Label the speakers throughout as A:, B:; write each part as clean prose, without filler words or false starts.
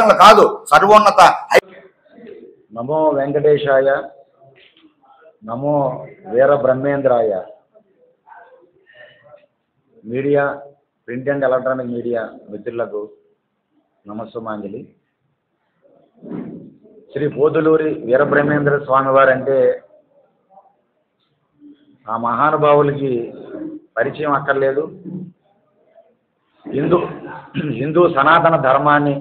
A: సింహాసనాలు కాదు, సర్వోన్నత.
B: నమో వెంకటేశాయ, నమో వీర బ్రహ్మేంద్రాయ. Media, print and electronic media మిత్రులకు నమస్సుమాంజలి. శ్రీ పోతులూరి వీరబ్రహ్మేంద్ర స్వామి వారంటే ఆ మహానుభావులకి పరిచయం అక్కర్లేదు. హిందూ సనాతన ధర్మాన్ని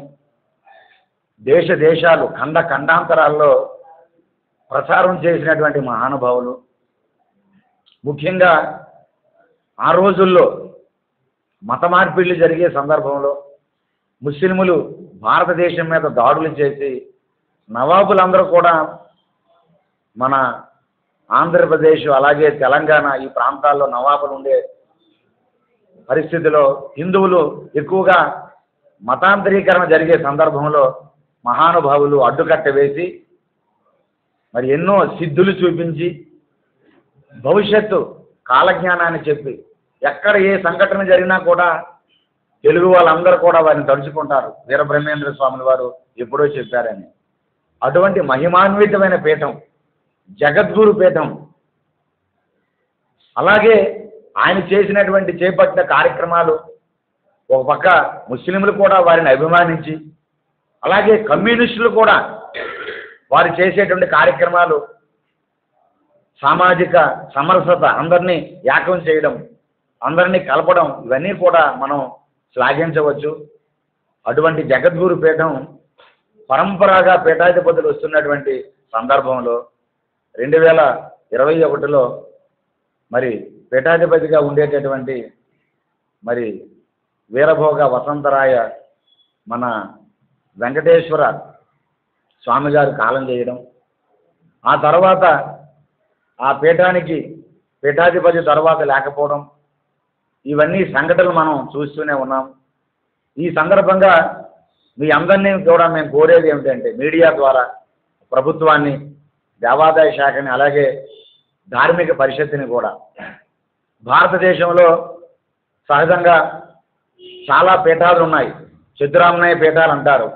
B: దేశ దేశాలు ఖండాంతరాల్లో ప్రచారం చేసినటువంటి మహానుభావులు. ముఖ్యంగా ఆ రోజుల్లో మత మార్పిళ్ళు జరిగే సందర్భంలో ముస్లింలు భారతదేశం మీద దాడులు చేసి నవాబులందరూ కూడా మన ఆంధ్రప్రదేశ్ అలాగే తెలంగాణ ఈ ప్రాంతాల్లో నవాబులు ఉండే పరిస్థితిలో హిందువులు ఎక్కువగా మతాంతరీకరణ జరిగే సందర్భంలో మహానుభావులు అడ్డుకట్ట వేసి మరి ఎన్నో సిద్ధులు చూపించి భవిష్యత్తు కాలజ్ఞానాన్ని చెప్పి ఎక్కడ ఏ సంఘటన జరిగినా కూడా తెలుగు వాళ్ళందరూ కూడా వారిని తలుచుకుంటారు. వీరబ్రహ్మేంద్ర స్వాముల వారు ఎప్పుడో చెప్పారని. అటువంటి మహిమాన్వితమైన పీఠం, జగద్గురు పీఠం. అలాగే ఆయన చేపట్టిన కార్యక్రమాలు ఒక పక్క ముస్లింలు కూడా వారిని అభిమానించి, అలాగే కమ్యూనిస్టులు కూడా వారు చేసేటువంటి కార్యక్రమాలు సామాజిక సమరసత, అందరినీ ఏకం చేయడం, అందరినీ కలపడం, ఇవన్నీ కూడా మనం శ్లాఘించవచ్చు. అటువంటి జగద్గురు పీఠం పరంపరగా పీఠాధిపతులు వస్తున్నటువంటి సందర్భంలో 2021లో మరి పీఠాధిపతిగా ఉండేటటువంటి మరి వీరభోగ వసంతరాయ మన వెంకటేశ్వర స్వామి గారు కాలం చేయడం, ఆ తర్వాత ఆ పీఠానికి పీఠాధిపతి తర్వాత లేకపోవడం, ఇవన్నీ సంఘటనలు మనం చూస్తూనే ఉన్నాం. ఈ సందర్భంగా మీ అందరినీ కూడా మేము కోరేది ఏమిటంటే మీడియా ద్వారా ప్రభుత్వాన్ని, దేవాదాయ శాఖని, అలాగే ధార్మిక పరిషత్తుని కూడా, భారతదేశంలో సహజంగా చాలా పీఠాలు ఉన్నాయి. చతురామ్నాయ పీఠాలు అంటారు.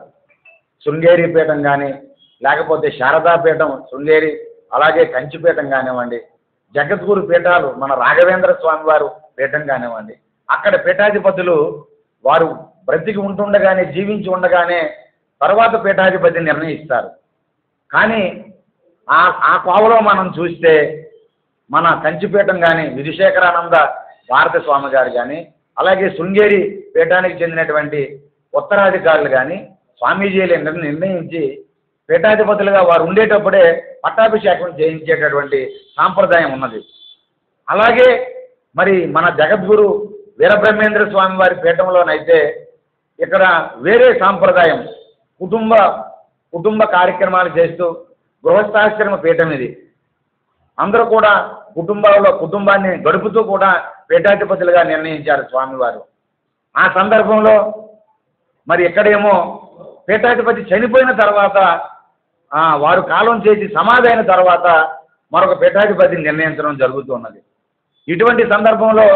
B: శృంగేరి పీఠం కానీ, లేకపోతే శారదా పీఠం శృంగేరి, అలాగే కంచిపీఠం కానివ్వండి, జగద్గురు పీఠాలు మన రాఘవేంద్ర స్వామి వారు పీఠం కానివ్వండి. అక్కడ పీఠాధిపతులు వారు బ్రతికి ఉంటుండగానే, జీవించి ఉండగానే తర్వాత పీఠాధిపతిని నిర్ణయిస్తారు. కానీ ఆ కోవలో మనం చూస్తే మన కంచిపీఠం కానీ, విధుశేఖరానంద భారత స్వామి గారు కానీ, అలాగే శృంగేరి పీఠానికి చెందినటువంటి ఉత్తరాధికారులు కానీ స్వామీజీలు నిర్ణయించి పీఠాధిపతులుగా వారు ఉండేటప్పుడే పట్టాభిషేకం చేయించేటటువంటి సాంప్రదాయం ఉన్నది. అలాగే మరి మన జగద్గురు వీరబ్రహ్మేంద్ర స్వామి వారి పీఠంలోనైతే ఇక్కడ వేరే సాంప్రదాయం, కుటుంబ కార్యక్రమాలు చేస్తూ గృహస్థాశ్రమ పీఠం ఇది. అందరూ కూడా కుటుంబాన్ని గడుపుతూ కూడా పీఠాధిపతులుగా నిర్ణయించారు స్వామివారు. ఆ సందర్భంలో మరి ఎక్కడేమో పీఠాధిపతి చనిపోయిన తర్వాత వారు కాలం చేసి సమాధి అయిన తర్వాత మరొక పీఠాధిపతిని నిర్ణయించడం జరుగుతున్నది. ఇటువంటి సందర్భంలో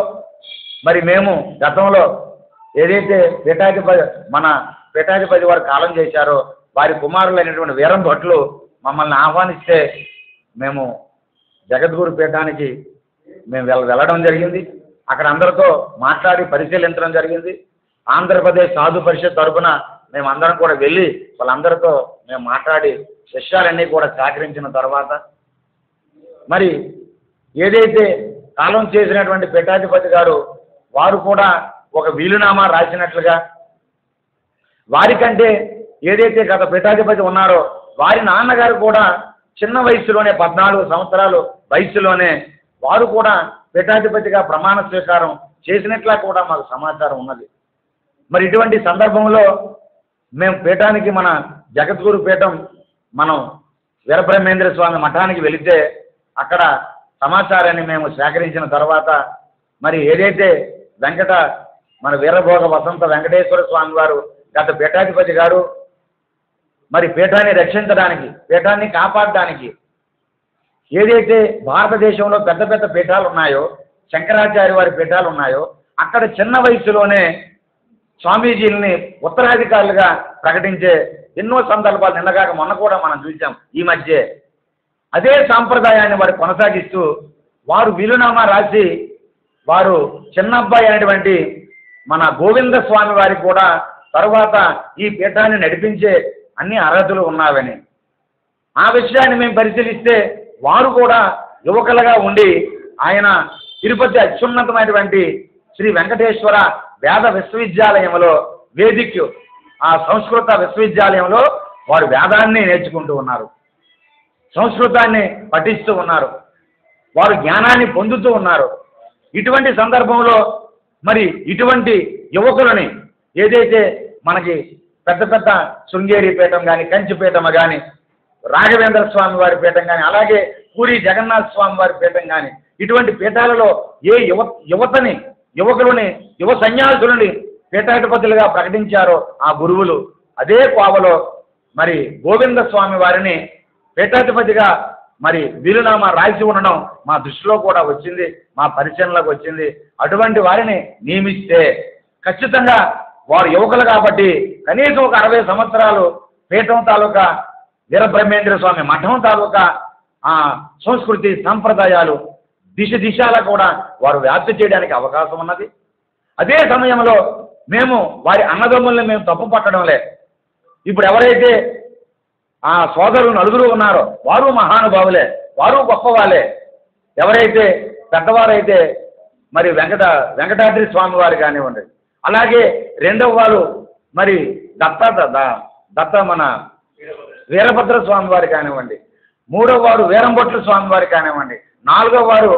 B: మరి మేము గతంలో ఏదైతే మన పీఠాధిపతి వారు కాలం చేశారో వారి కుమారులైనటువంటి వీరం భట్లు మమ్మల్ని ఆహ్వానిస్తే మేము జగద్గురు పీఠానికి మేము వెళ్ళడం జరిగింది. అక్కడ అందరితో మాట్లాడి పరిశీలించడం జరిగింది. ఆంధ్రప్రదేశ్ సాధు పరిషత్ తరఫున మేమందరం కూడా వెళ్ళి వాళ్ళందరితో మేము మాట్లాడి శిష్యాలన్నీ కూడా సేకరించిన తర్వాత మరి ఏదైతే కాలం చేసినటువంటి పీఠాధిపతి గారు వారు కూడా ఒక వీలునామా రాసినట్లుగా, వారికంటే ఏదైతే గత పీఠాధిపతి ఉన్నారో వారి నాన్నగారు కూడా చిన్న వయసులోనే 14 సంవత్సరాలు వయసులోనే వారు కూడా పీఠాధిపతిగా ప్రమాణ స్వీకారం చేసినట్లా కూడా మాకు సమాచారం ఉన్నది. మరి ఇటువంటి సందర్భంలో మేము పీఠానికి, మన జగద్గురు పీఠం, మనం వీరబ్రహ్మేంద్ర స్వామి మఠానికి వెళితే అక్కడ సమాచారాన్ని మేము సేకరించిన తర్వాత మరి ఏదైతే మన వీరభోగ వసంత వెంకటేశ్వర స్వామి వారు గత పీఠాధిపతి గారు మరి పీఠాన్ని రక్షించడానికి, పీఠాన్ని కాపాడడానికి ఏదైతే భారతదేశంలో పెద్ద పెద్ద పీఠాలు ఉన్నాయో, శంకరాచార్య వారి పీఠాలు ఉన్నాయో, అక్కడ చిన్న వయసులోనే స్వామీజీలని ఉత్తరాధికారులుగా ప్రకటించే ఎన్నో సందర్భాలు నిన్నగాక మొన్న కూడా మనం చూసాం. ఈ మధ్య అదే సాంప్రదాయాన్ని వారు కొనసాగిస్తూ వారు వీలునామా రాసి వారు చిన్నబ్బాయి అయినటువంటి మన గోవింద స్వామి వారికి కూడా తర్వాత ఈ పీఠాన్ని నడిపించే అన్ని అర్హతలు ఉన్నావని ఆ విషయాన్ని మేము పరిశీలిస్తే వారు కూడా యువకులుగా ఉండి ఆయన తిరుపతి అత్యున్నతమైనటువంటి శ్రీ వెంకటేశ్వర వేద విశ్వవిద్యాలయంలో వేదిక్ ఆ సంస్కృత విశ్వవిద్యాలయంలో వారు వేదాన్ని నేర్చుకుంటూ ఉన్నారు, సంస్కృతాన్ని పఠిస్తూ ఉన్నారు, వారు జ్ఞానాన్ని పొందుతూ ఉన్నారు. ఇటువంటి సందర్భంలో మరి ఇటువంటి యువకులని ఏదైతే మనకి పెద్ద పెద్ద శృంగేరి పీఠం కానీ, కంచిపీఠం కానీ, రాఘవేంద్ర స్వామి వారి పీఠం కానీ, అలాగే పూరి జగన్నాథ స్వామి వారి పీఠం కానీ, ఇటువంటి పీఠాలలో ఏ యువకులని యువ సన్యాసులని పీఠాధిపతులుగా ప్రకటించారో ఆ గురువులు అదే కోవలో మరి గోవింద స్వామి వారిని పీఠాధిపతిగా మరి వీలునామా రాసి ఉండడం మా దృష్టిలో కూడా వచ్చింది, మా పరిశీలనలోకి వచ్చింది. అటువంటి వారిని నియమిస్తే ఖచ్చితంగా వారు యువకులు కాబట్టి కనీసం ఒక 60 సంవత్సరాలు పీఠం తాలూకా వీరబ్రహ్మేంద్ర స్వామి మఠం తాలూకా సంస్కృతి సంప్రదాయాలు దిశలా కూడా వారు వ్యాప్తి చేయడానికి అవకాశం ఉన్నది. అదే సమయంలో మేము వారి అన్నదమ్ముల్ని మేము తప్పు పట్టడం లేదు. ఇప్పుడు ఎవరైతే ఆ సోదరులు నలుగురు ఉన్నారో వారు మహానుభావులే, వారు గొప్పవాళ్ళే. ఎవరైతే పెద్దవారైతే మరి వెంకటాద్రి స్వామి వారు కానివ్వండి, అలాగే రెండవ వారు మరి దత్త మన వీరభద్ర స్వామి వారు కానివ్వండి, మూడవ వారు వీరంబొట్ల స్వామి వారు కానివ్వండి, నాలుగవ వారు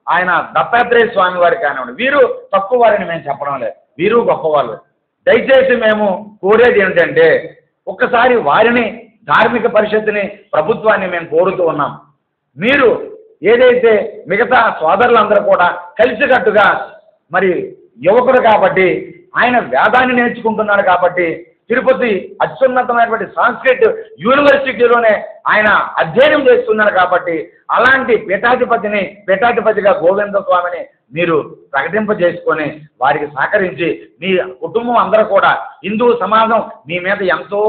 B: ఆయన దత్తాత్రేయ స్వామి వారు కానివ్వండి. వీరు తక్కువ వారిని మేము చెప్పడం లేదు, వీరు గొప్పవాళ్ళు. దయచేసి మేము కోరేది ఏంటంటే ఒక్కసారి వారిని ధార్మిక పరిషత్తుని ప్రభుత్వాన్ని మేము కోరుతూ ఉన్నాం. మీరు ఏదైతే మిగతా సోదరులందరూ కూడా కలిసికట్టుగా మరి యువకుడు కాబట్టి ఆయన వేదాన్ని నేర్చుకుంటున్నాడు కాబట్టి తిరుపతి అత్యున్నతమైనటువంటి సంస్కృత్ యూనివర్సిటీలోనే ఆయన అధ్యయనం చేస్తున్నాడు కాబట్టి అలాంటి పీఠాధిపతిగా గోవింద స్వామిని మీరు ప్రకటింపజేసుకొని వారికి సహకరించి మీ కుటుంబం అందరూ కూడా హిందూ సమాజం మీ మీద ఎంతో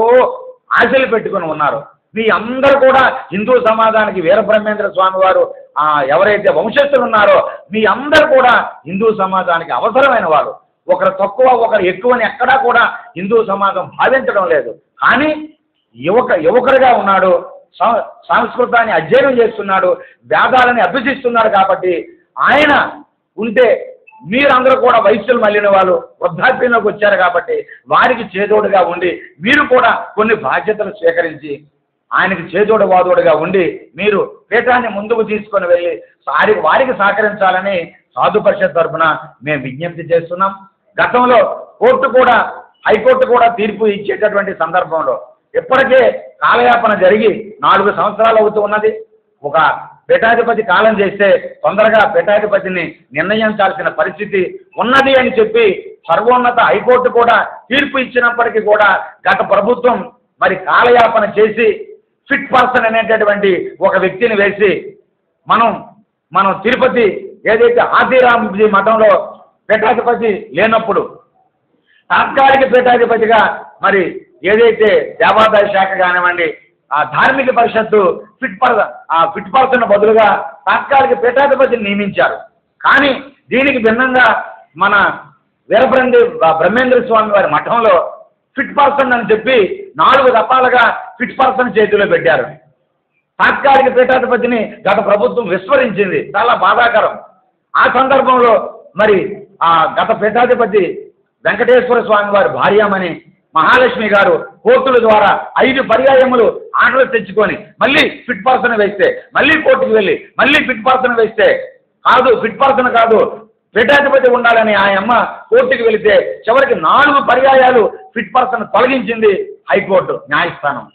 B: ఆశలు పెట్టుకుని ఉన్నారు. మీ అందరూ కూడా హిందూ సమాజానికి వీరబ్రహ్మేంద్ర స్వామి వారు ఎవరైతే వంశస్థులు ఉన్నారో మీ అందరూ కూడా హిందూ సమాజానికి అవసరమైన వారు. ఒకరు తక్కువ ఒకరు ఎక్కువని ఎక్కడా కూడా హిందూ సమాజం భావించడం లేదు. కానీ యువకుడిగా ఉన్నాడు, సంస్కృతాన్ని అధ్యయనం చేస్తున్నాడు, వేదాలని అభ్యసిస్తున్నాడు కాబట్టి ఆయన ఉంటే మీరందరూ కూడా వయస్సులు మళ్ళిన వాళ్ళు వృద్ధాప్యంలోకి వచ్చారు కాబట్టి వారికి చేదోడుగా ఉండి మీరు కూడా కొన్ని బాధ్యతలు స్వీకరించి ఆయనకి చేదోడు వాదోడుగా ఉండి మీరు పీఠాన్ని ముందుకు తీసుకొని వెళ్ళి వారికి సహకరించాలని సాధు పరిషత్ తరఫున మేము విజ్ఞప్తి చేస్తున్నాం. గతంలో హైకోర్టు కూడా తీర్పు ఇచ్చేటటువంటి సందర్భంలో ఇప్పటికే కాలయాపన జరిగి 4 సంవత్సరాలు అవుతూ ఉన్నది. ఒక పీఠాధిపతి కాలం చేస్తే తొందరగా పీఠాధిపతిని నిర్ణయించాల్సిన పరిస్థితి ఉన్నది అని చెప్పి సర్వోన్నత హైకోర్టు కూడా తీర్పు ఇచ్చినప్పటికీ కూడా గత ప్రభుత్వం మరి కాలయాపన చేసి ఫిట్ పర్సన్ అనేటటువంటి ఒక వ్యక్తిని వేసి మనం తిరుపతి ఏదైతే ఆదిరాంజీ మఠంలో పీఠాధిపతి లేనప్పుడు తాత్కాలిక పీఠాధిపతిగా మరి ఏదైతే దేవాదాయ శాఖ కానివ్వండి ఆ ధార్మిక పరిషత్తు ఫిట్ పర్సన్ బదులుగా తాత్కాలిక పీఠాధిపతిని నియమించారు. కానీ దీనికి భిన్నంగా మన బ్రహ్మేంద్ర స్వామి వారి మఠంలో ఫిట్ పర్సన్ అని చెప్పి 4 దఫాలుగా ఫిట్ పర్సన్ చేతిలో పెట్టారు. తాత్కాలిక పీఠాధిపతిని గత ప్రభుత్వం విస్మరించింది, చాలా బాధాకరం. ఆ సందర్భంలో మరి ఆ గత పీఠాధిపతి వెంకటేశ్వర స్వామి వారి భార్యమని మహాలక్ష్మి గారు కోర్టుల ద్వారా 5 పర్యాయములు ఆర్డర్లు తెచ్చుకొని మళ్ళీ ఫిట్ పర్సన్ వేస్తే మళ్ళీ కోర్టుకు వెళ్ళి మళ్ళీ ఫిట్ పర్సన్ వేస్తే ఫిట్ పర్సన్ కాదు పీఠాధిపతి ఉండాలని ఆ అమ్మ కోర్టుకు వెళితే చివరికి 4 పర్యాయాలు ఫిట్ పర్సన్ తొలగించింది హైకోర్టు న్యాయస్థానం.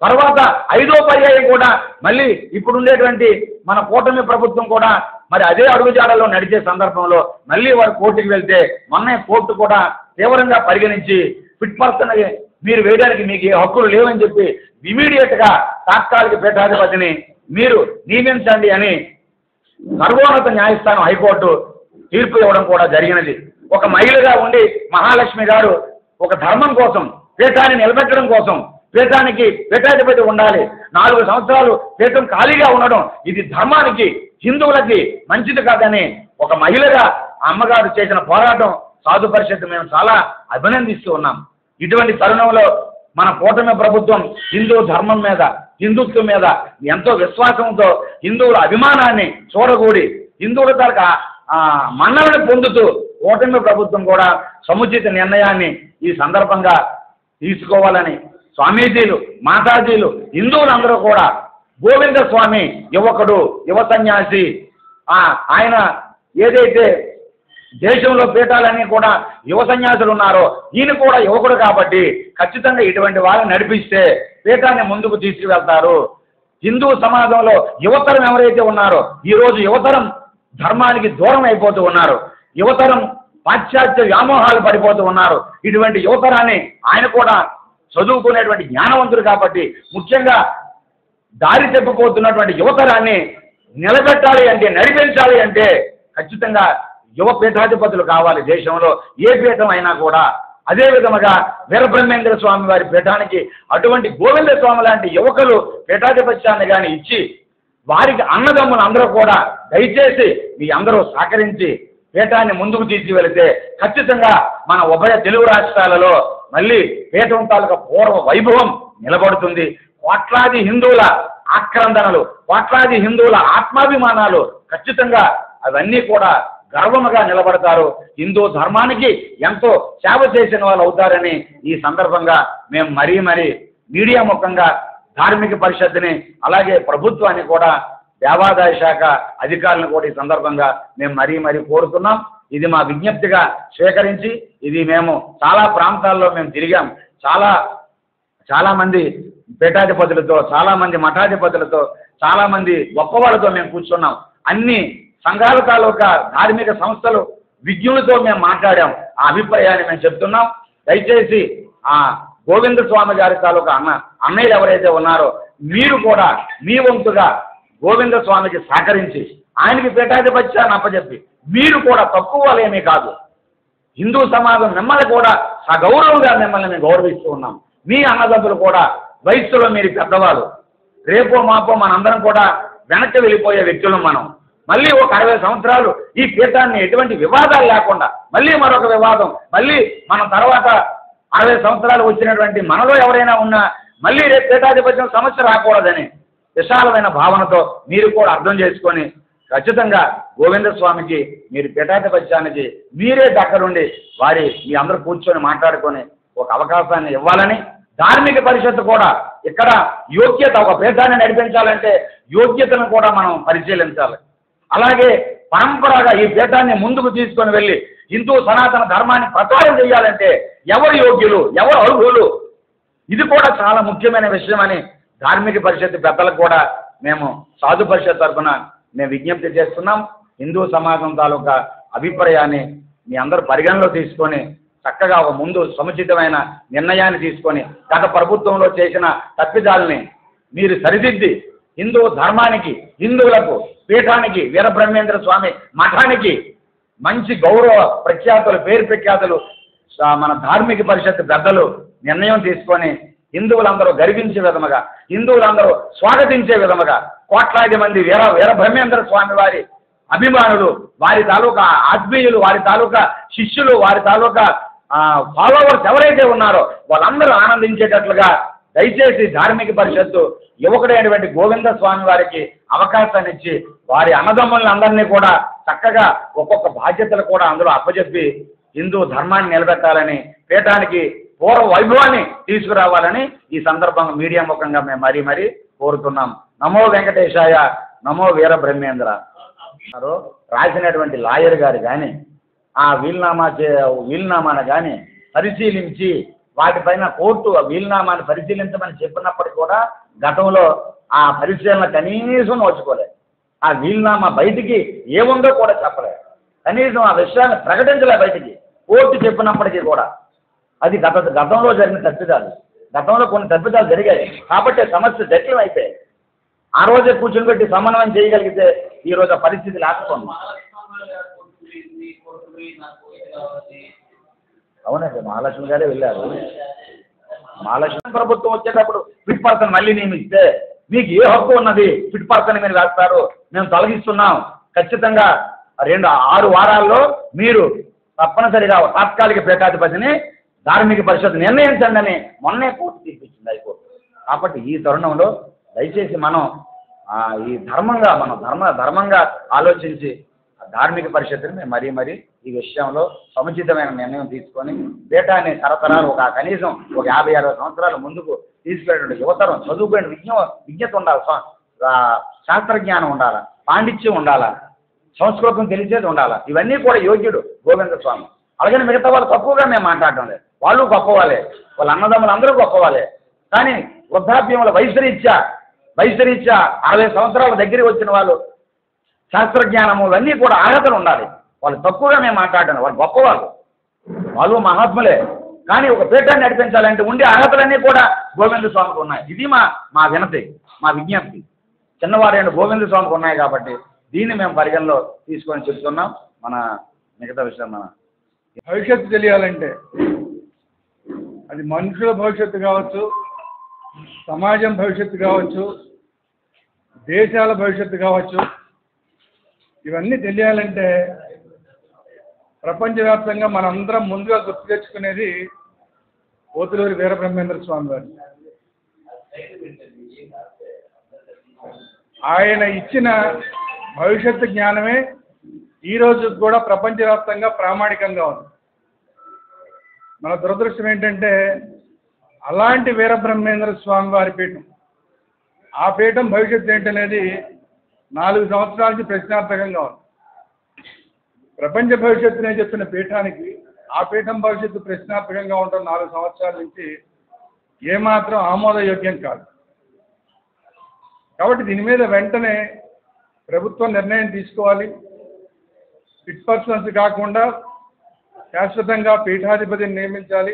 B: తర్వాత 5వ పర్యాయం కూడా మళ్ళీ ఇప్పుడు ఉండేటువంటి మన కూటమి ప్రభుత్వం కూడా మరి అదే అడుగుజాడలో నడిచే సందర్భంలో మళ్ళీ వారు కోర్టుకు వెళ్తే మొన్నే కోర్టు కూడా తీవ్రంగా పరిగణించి ఫిట్ పర్సన్ మీరు వేయడానికి మీకు ఏ హక్కులు లేవని చెప్పి ఇమీడియట్గా తాత్కాలిక పీఠాధిపతిని మీరు నియమించండి అని సర్వోన్నత న్యాయస్థానం హైకోర్టు తీర్పు ఇవ్వడం కూడా జరిగినది. ఒక మహిళగా ఉండి మహాలక్ష్మి గారు ఒక ధర్మం కోసం పీఠాన్ని నిలబెట్టడం కోసం పీఠాధిపతి ఉండాలి, 4 సంవత్సరాలు పీఠం ఖాళీగా ఉండడం ఇది ధర్మానికి హిందువులకి మంచిది కాదని ఒక మహిళగా అమ్మగారు చేసిన పోరాటం సాధు పరిషత్ మేము చాలా అభినందిస్తూ ఉన్నాం. ఇటువంటి తరుణంలో మన కూటమి ప్రభుత్వం హిందూ ధర్మం మీద హిందుత్వం మీద ఎంతో విశ్వాసంతో హిందువుల అభిమానాన్ని చూడగూడి హిందువుల తరగా మన్నలను పొందుతూ కూటమి ప్రభుత్వం కూడా సముచిత నిర్ణయాన్ని ఈ సందర్భంగా తీసుకోవాలని స్వామీజీలు మాతాజీలు హిందువులందరూ కూడా గోవింద స్వామి యువకుడు యువ సన్యాసి ఆయన ఏదైతే దేశంలో పీఠాలన్నీ కూడా యువ సన్యాసులు ఉన్నారో ఈయన కూడా యువకుడు కాబట్టి ఖచ్చితంగా ఇటువంటి వాళ్ళని నడిపిస్తే పీఠాన్ని ముందుకు తీసుకువెళ్తారు. హిందూ సమాజంలో యువతరం ఎవరైతే ఉన్నారో ఈరోజు యువతరం ధర్మానికి దూరం అయిపోతూ ఉన్నారు, యువతరం పాశ్చాత్య వ్యామోహాలు పడిపోతూ ఉన్నారు. ఇటువంటి యువతరాన్ని ఆయన కూడా చదువుకునేటువంటి జ్ఞానవంతుడు కాబట్టి ముఖ్యంగా దారి తప్పిపోతున్నటువంటి యువతరాన్ని నిలబెట్టాలి అంటే నడిపించాలి అంటే ఖచ్చితంగా యువ పీఠాధిపతులు కావాలి దేశంలో ఏ పీఠం అయినా కూడా. అదే విధముగా వీరబ్రహ్మేంద్ర స్వామి వారి పీఠానికి అటువంటి గోవింద స్వామి లాంటి యువకులు పీఠాధిపత్యాన్ని కానీ ఇచ్చి వారికి అన్నదమ్ములు అందరూ కూడా దయచేసి మీ అందరూ సహకరించి పీఠాన్ని ముందుకు తీసుకువెళితే ఖచ్చితంగా మన ఉభయ తెలుగు రాష్ట్రాలలో మళ్ళీ పీఠం తాలూకా పూర్వ వైభవం నిలబడుతుంది. కోట్లాది హిందువుల ఆక్రందనలు, కోట్లాది హిందువుల ఆత్మాభిమానాలు ఖచ్చితంగా అవన్నీ కూడా గర్వముగా నిలబడతారు. హిందూ ధర్మానికి ఎంతో సేవ చేసిన వాళ్ళు అవుతారని ఈ సందర్భంగా మేము మరీ మీడియా ముఖంగా ధార్మిక పరిషత్ని అలాగే ప్రభుత్వాన్ని కూడా దేవాదాయ శాఖ అధికారులను కూడా ఈ సందర్భంగా మేము మరీ కోరుతున్నాం. ఇది మా విజ్ఞప్తిగా స్వీకరించి ఇది మేము చాలా ప్రాంతాల్లో మేము తిరిగాం. చాలామంది పీఠాధిపతులతో, చాలామంది మఠాధిపతులతో, చాలామంది గొప్పవాళ్ళతో మేము కూర్చున్నాం. అన్ని సంఘాల తాలూకా ధార్మిక సంస్థలు విజ్ఞులతో మేము మాట్లాడాం. ఆ అభిప్రాయాన్ని మేము చెప్తున్నాం. దయచేసి ఆ గోవింద స్వామి గారి తాలూకా అన్నయ్యలు ఎవరైతే ఉన్నారో మీరు కూడా మీ వంతుగా గోవింద స్వామికి సహకరించి ఆయనకి పీఠాధిపత్యాన్ని అప్పచెప్పి మీరు కూడా తక్కువ వాళ్ళేమీ కాదు. హిందూ సమాజం మిమ్మల్ని కూడా సగౌరవంగా మిమ్మల్ని మేము గౌరవిస్తూ ఉన్నాం. మీ అన్నదమ్ములు కూడా వయస్సులో మీరు పెద్దవాళ్ళు, రేపో మాపో మనందరం కూడా వెనక్కి వెళ్ళిపోయే వ్యక్తులు మనం. మళ్ళీ ఒక 60 సంవత్సరాలు ఈ పీఠాన్ని ఎటువంటి వివాదాలు లేకుండా మళ్ళీ మరొక వివాదం, మళ్ళీ మన తర్వాత 60 సంవత్సరాలు వచ్చినటువంటి మనలో ఎవరైనా ఉన్నా మళ్ళీ రేపు పీఠాధిపత్యం సమస్య రాకూడదని విశాలమైన భావనతో మీరు కూడా అర్థం చేసుకొని ఖచ్చితంగా గోవింద స్వామికి మీరు పీఠాధిపత్యానికి మీరే దగ్గరుండి మీ అందరూ కూర్చొని మాట్లాడుకొని ఒక అవకాశాన్ని ఇవ్వాలని, ధార్మిక పరిషత్తు కూడా ఇక్కడ యోగ్యత, ఒక పీఠాన్ని నడిపించాలంటే యోగ్యతను కూడా మనం పరిశీలించాలి. అలాగే పరంపరగా ఈ పీఠాన్ని ముందుకు తీసుకొని వెళ్ళి హిందూ సనాతన ధర్మాన్ని ప్రచారం చేయాలంటే ఎవరు యోగ్యులు, ఎవరు అర్హులు, ఇది కూడా చాలా ముఖ్యమైన విషయం అని ధార్మిక పరిషత్ పెద్దలకు కూడా మేము సాధు పరిషత్ తరఫున మేము విజ్ఞప్తి చేస్తున్నాం. హిందూ సమాజం తాలూకా అభిప్రాయాన్ని మీ అందరూ పరిగణలో తీసుకొని చక్కగా ఒక ముందు సముచితమైన నిర్ణయాన్ని తీసుకొని గత ప్రభుత్వంలో చేసిన తప్పిదాలని మీరు సరిదిద్ది హిందూ ధర్మానికి, హిందువులకు, పీఠానికి, వీరబ్రహ్మేంద్ర స్వామి మఠానికి మంచి గౌరవ ప్రఖ్యాతులు, పేరు ప్రఖ్యాతులు మన ధార్మిక పరిషత్ పెద్దలు నిర్ణయం తీసుకొని హిందువులందరూ గర్వించే విధముగా, హిందువులందరూ స్వాగతించే విధముగా కోట్లాది మంది వీరబ్రహ్మేంద్ర స్వామి వారి అభిమానులు, వారి తాలూకా ఆత్మీయులు, వారి తాలూకా శిష్యులు, వారి తాలూకా ఫాలోవర్స్ ఎవరైతే ఉన్నారో వాళ్ళందరూ ఆనందించేటట్లుగా దయచేసి ధార్మిక పరిషత్తు యువకుడైనటువంటి గోవింద స్వామి వారికి అవకాశాన్ని ఇచ్చి వారి అన్నదమ్ములను అందరినీ కూడా చక్కగా ఒక్కొక్క బాధ్యతలు కూడా అందులో అప్పచెప్పి హిందూ ధర్మాన్ని నిలబెట్టాలని, పీఠానికి పూర్వ వైభవాన్ని తీసుకురావాలని ఈ సందర్భంగా మీడియా ముఖంగా మేము మరీ కోరుతున్నాం. నమో వెంకటేశాయ, నమో వీరబ్రహ్మేంద్ర రాసినటువంటి లాయర్ గారు కానీ ఆ వీలునామాను కానీ పరిశీలించి వాటిపైన కోర్టు వీలునామాను పరిశీలించమని చెప్పినప్పటికీ కూడా గతంలో ఆ పరిశీలన కనీసం నోచుకోలేదు. ఆ వీలునామా బయటికి ఏముందో కూడా చెప్పలేదు, కనీసం ఆ విషయాన్ని ప్రకటించలే బయటికి. కోర్టు చెప్పినప్పటికీ కూడా అది గతంలో జరిగిన తప్పిదాలు, గతంలో కొన్ని తప్పిదాలు జరిగాయి కాబట్టి సమస్య జటిలం అయిపోయాయి. ఆ రోజే కూర్చొని పెట్టి సమన్వయం చేయగలిగితే ఈరోజు ఆ పరిస్థితి లేకపోయింది. అవునండి, మహాలక్ష్మి గారే వెళ్ళారు. మహాలక్ష్మి ప్రభుత్వం వచ్చేటప్పుడు ఫిట్ పర్సన్ మళ్ళీ నియమిస్తే మీకు ఏ హక్కు ఉన్నది? ఫిట్ పర్సన్ మీరు వేస్తారు, మేము తొలగిస్తున్నాం, ఖచ్చితంగా 6 వారాల్లో మీరు తప్పనిసరిగా తాత్కాలిక పీఠాధిపతిని ధార్మిక పరిషత్ నిర్ణయించండి అని మొన్నే కోర్టు తీర్పిచ్చింది హైకోర్టు. కాబట్టి ఈ తరుణంలో దయచేసి మనం ఈ ధర్మంగా ఆలోచించి ధార్మిక పరిషత్తుని మరీ ఈ విషయంలో సముచితమైన నిర్ణయం తీసుకొని పీఠాన్ని తరతరాలు కనీసం 50-60 సంవత్సరాల ముందుకు తీసుకెళ్ళినటువంటి యువతరం చదువుకునే విజ్ఞత ఉండాలి, శాస్త్రజ్ఞానం ఉండాలా, పాండిత్యం ఉండాలా, సంస్కృతం తెలిసేది ఉండాలా. ఇవన్నీ కూడా యోగ్యుడు గోవింద స్వామి. అలాగని మిగతా వాళ్ళు తక్కువగా మేము మాట్లాడటం లేదు, వాళ్ళు గొప్పవాళ్ళే, వాళ్ళ అన్నదమ్ములు అందరూ గొప్పవాళ్ళే. కానీ వృద్ధాప్యంలో వయసురీత్యా 60 సంవత్సరాల దగ్గరికి వచ్చిన వాళ్ళు శాస్త్రజ్ఞానము ఇవన్నీ కూడా అర్హతలు ఉండాలి. వాళ్ళు తక్కువగా మేము మాట్లాడటం, వాళ్ళు గొప్పవాళ్ళు, వాళ్ళు మహాత్ములే. కానీ ఒక పీఠాన్ని నడిపించాలంటే ఉండే అర్హతలన్నీ కూడా గోవింద స్వామికి ఉన్నాయి. ఇది మా వినతి, మా విజ్ఞప్తి చిన్నవారైన గోవింద స్వామికి ఉన్నాయి. కాబట్టి దీన్ని మేము పరిగణలో తీసుకొని చెప్తున్నాం. మన మిగతా విషయం మన
A: భవిష్యత్తు తెలియాలంటే అది మనుషుల భవిష్యత్తు కావచ్చు, సమాజం భవిష్యత్తు కావచ్చు, దేశాల భవిష్యత్తు కావచ్చు, ఇవన్నీ తెలియాలంటే ప్రపంచవ్యాప్తంగా మనందరం ముందుగా గుర్తు తెచ్చుకునేది పోతులూరి వీరబ్రహ్మేంద్ర స్వామి వారు. ఆయన ఇచ్చిన భవిష్యత్తు జ్ఞానమే ఈరోజు కూడా ప్రపంచవ్యాప్తంగా ప్రామాణికంగా ఉంది. మన దురదృష్టం ఏంటంటే అలాంటి వీరబ్రహ్మేంద్ర స్వామి వారి పీఠం, ఆ పీఠం భవిష్యత్తు ఏంటనేది 4 సంవత్సరాల నుంచి ప్రశ్నార్థకంగా ఉంది. ప్రపంచ భవిష్యత్తునే చెప్పిన పీఠానికి ఆ పీఠం భవిష్యత్తు ప్రశ్నార్థకంగా ఉండడం 4 సంవత్సరాల నుంచి ఏమాత్రం ఆమోదయోగ్యం కాదు. కాబట్టి దీని మీద వెంటనే ప్రభుత్వం నిర్ణయం తీసుకోవాలి. ఫిట్ పర్సన్స్ కాకుండా శాశ్వతంగా పీఠాధిపతిని నియమించాలి.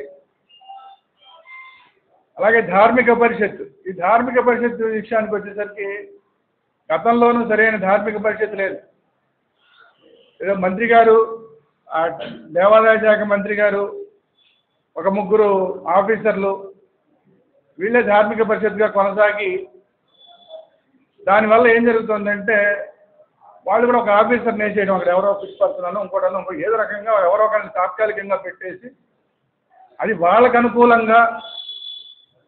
A: అలాగే ధార్మిక పరిషత్తు, ఈ ధార్మిక పరిషత్తు విషయానికి వచ్చేసరికి గతంలోనూ సరైన ధార్మిక పరిషత్తు లేదు. ఏదో మంత్రి గారు, దేవాదాయ శాఖ మంత్రి గారు, ఒక 3 ఆఫీసర్లు, వీళ్ళే ధార్మిక పరిషత్తుగా కొనసాగి దానివల్ల ఏం జరుగుతుందంటే వాళ్ళు కూడా ఒక ఆఫీసర్ని వేసేయడం, అక్కడ ఎవరో ఫిట్ పర్సన్ అనో ఇంకోటనో ఏదో రకంగా ఎవరో ఒకరిని తాత్కాలికంగా పెట్టేసి అది వాళ్ళకు అనుకూలంగా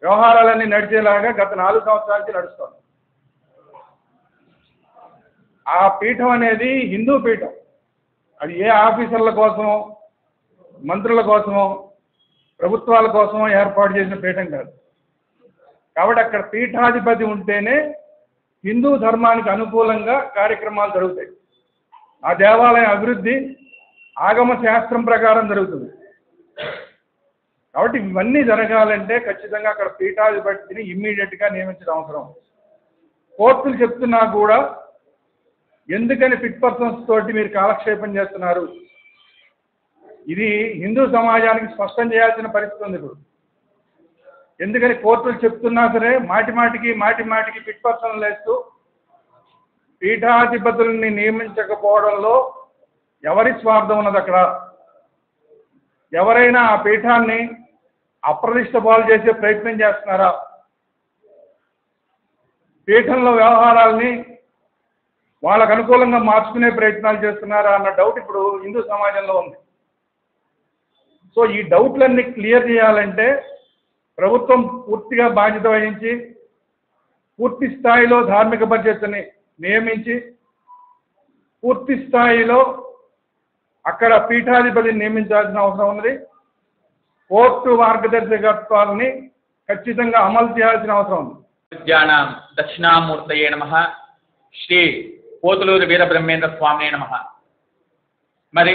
A: వ్యవహారాలన్నీ నడిచేలాగా గత 4 సంవత్సరాల నుంచి నడుస్తుంది. ఆ పీఠం అనేది హిందూ పీఠం, అది ఏ ఆఫీసర్ల కోసమో మంత్రుల కోసమో ప్రభుత్వాల కోసమో ఏర్పాటు చేసిన పీఠం కాదు. కాబట్టి అక్కడ పీఠాధిపతి ఉంటేనే హిందూ ధర్మానికి అనుకూలంగా కార్యక్రమాలు జరుగుతాయి. ఆ దేవాలయం అభివృద్ధి ఆగమ శాస్త్రం ప్రకారం జరుగుతుంది. కాబట్టి ఇవన్నీ జరగాలంటే ఖచ్చితంగా అక్కడ పీఠాధిపతిని ఇమ్మీడియట్గా నియమించడం అవసరం. కోర్టులు చెప్తున్నా కూడా ఎందుకని ఫిట్ పర్సన్స్ తోటి మీరు కాలక్షేపం చేస్తున్నారు, ఇది హిందూ సమాజానికి స్పష్టం చేయాల్సిన పరిస్థితి ఉంది ఇప్పుడు. ఎందుకని కోర్టులు చెప్తున్నా సరే మాటి మాటికి ఫిట్ పర్సన్లు వేస్తూ పీఠాధిపతుల్ని నియమించకపోవడంలో ఎవరి స్వార్థం ఉన్నది? అక్కడ ఎవరైనా ఆ పీఠాన్ని అప్రతిష్ట పాలు చేసే ప్రయత్నం చేస్తున్నారా? పీఠంలో వ్యవహారాల్ని వాళ్ళకు అనుకూలంగా మార్చుకునే ప్రయత్నాలు చేస్తున్నారా అన్న డౌట్ ఇప్పుడు హిందూ సమాజంలో ఉంది. సో ఈ డౌట్లన్నీ క్లియర్ చేయాలంటే ప్రభుత్వం పూర్తిగా బాధ్యత వహించి పూర్తి స్థాయిలో ధార్మిక పరిషత్తుని నియమించి పూర్తి స్థాయిలో అక్కడ పీఠాధిపతిని నియమించాల్సిన అవసరం ఉన్నది. కోర్టు మార్గదర్శకత్వాలని ఖచ్చితంగా అమలు చేయాల్సిన అవసరం ఉంది.
C: విద్యానాం దక్షిణామూర్తయే నమః. శ్రీ పోతులూరి వీరబ్రహ్మేంద్ర స్వామి నమః. మరి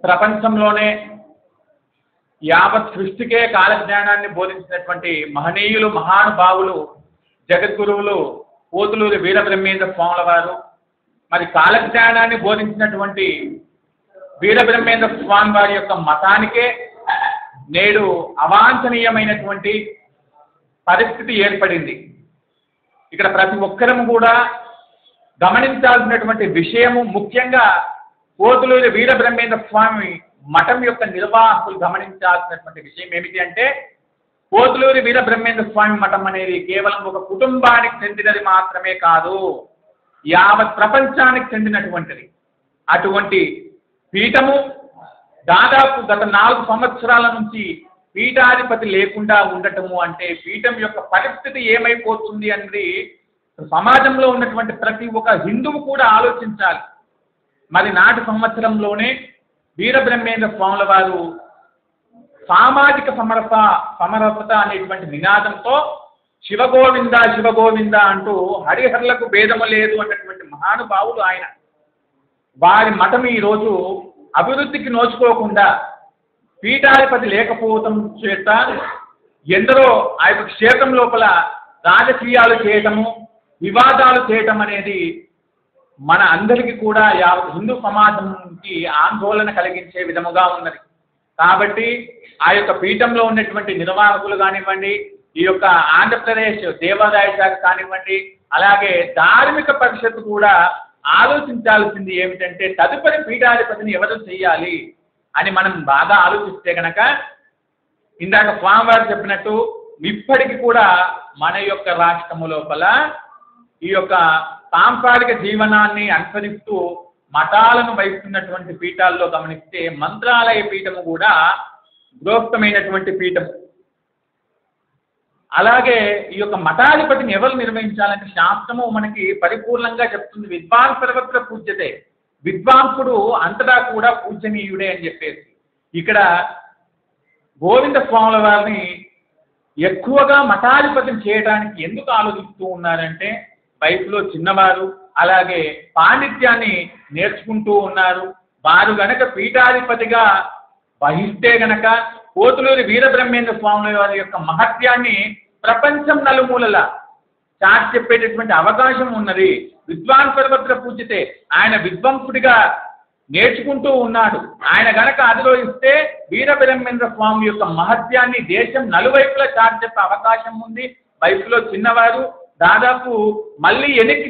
C: ప్రపంచంలోనే యావత్ సృష్టికే కాలజ్ఞానాన్ని బోధించినటువంటి మహనీయులు, మహానుభావులు, జగద్గురువులు పోతులూరి వీరబ్రహ్మేంద్ర స్వాముల వారు. మరి కాలజ్ఞానాన్ని బోధించినటువంటి వీరబ్రహ్మేంద్ర స్వామి వారి యొక్క మతానికే నేడు అవాంఛనీయమైనటువంటి పరిస్థితి ఏర్పడింది. ఇక్కడ ప్రతి ఒక్కరము కూడా గమనించాల్సినటువంటి విషయము ముఖ్యంగా పోతులూరి వీరబ్రహ్మేంద్ర స్వామి మఠం యొక్క నిర్వాహకులు గమనించాల్సినటువంటి విషయం ఏమిటి అంటే, పోతులూరి వీరబ్రహ్మేంద్ర స్వామి మఠం అనేది కేవలం ఒక కుటుంబానికి చెందినది మాత్రమే కాదు, యావత్ ప్రపంచానికి చెందినటువంటిది. అటువంటి పీఠము దాదాపు గత 4 సంవత్సరాల నుంచి పీఠాధిపతి లేకుండా ఉండటము అంటే పీఠం యొక్క పరిస్థితి ఏమైపోతుంది అన్నది సమాజంలో ఉన్నటువంటి ప్రతి ఒక్క హిందువు కూడా ఆలోచించాలి. మరి నాటి సంవత్సరంలోనే వీరబ్రహ్మేంద్ర స్వాముల వారు సామాజిక సమరసత అనేటువంటి నినాదంతో శివగోవింద శివగోవింద అంటూ హరిహరులకు భేదము లేదు అన్నటువంటి మహానుభావులు ఆయన. వారి మఠం ఈరోజు అభివృద్ధికి నోచుకోకుండా పీఠాధిపతి లేకపోవటం చేత ఎందరో ఆ యొక్క క్షేత్రం లోపల రాజకీయాలు చేయటము, వివాదాలు చేయటం అనేది మన అందరికీ కూడా యావత్ హిందూ సమాజంకి ఆందోళన కలిగించే విధముగా ఉన్నది. కాబట్టి ఆ యొక్క పీఠంలో ఉన్నటువంటి నిర్వాహకులు కానివ్వండి, ఈ యొక్క ఆంధ్రప్రదేశ్ దేవాదాయ శాఖ కానివ్వండి, అలాగే ధార్మిక పరిషత్తు కూడా ఆలోచించాల్సింది ఏమిటంటే తదుపరి పీఠాధిపతిని ఎవరు చేయాలి అని మనం బాగా ఆలోచిస్తే కనుక ఇందాక స్వామివారు చెప్పినట్టు ఇప్పటికి కూడా మన యొక్క రాష్ట్రము లోపల ఈ యొక్క సాంసారిక జీవనాన్ని అనుసరిస్తూ మఠాలను వహిస్తున్నటువంటి పీఠాల్లో గమనిస్తే మంత్రాలయ పీఠము కూడా గృహస్థమైనటువంటి పీఠము. అలాగే ఈ యొక్క మఠాధిపతిని ఎవరు నిర్వహించాలంటే శాస్త్రము మనకి పరిపూర్ణంగా చెప్తుంది. విద్వాన్ సర్వత్ర పూజ్యతే, విద్వాంసుడు అంతటా కూడా పూజనీయుడే అని చెప్పేసి. ఇక్కడ గోవింద స్వాముల వారిని ఎక్కువగా మఠాధిపతిని చేయడానికి ఎందుకు ఆలోచిస్తూ ఉన్నారంటే వయసులో చిన్నవారు, అలాగే పాండిత్యాన్ని నేర్చుకుంటూ ఉన్నారు. వారు గనక పీఠాధిపతిగా వహిస్తే గనక పోతులూరి వీరబ్రహ్మేంద్ర స్వాముల వారి యొక్క మహత్యాన్ని ప్రపంచం నలుమూలల చాటి చెప్పేటటువంటి అవకాశం ఉన్నది. విద్వాన్ సర్వత్ర పూజితే, ఆయన విద్వాంసుడిగా నేర్చుకుంటూ ఉన్నాడు. ఆయన గనక అధిరోహిస్తే వీరబ్రహ్మేంద్ర స్వామి యొక్క మహత్యాన్ని దేశం నలువైపులా చాటి చెప్పే అవకాశం ఉంది. వయసులో చిన్నవారు, దాదాపు మళ్ళీ వెనక్కి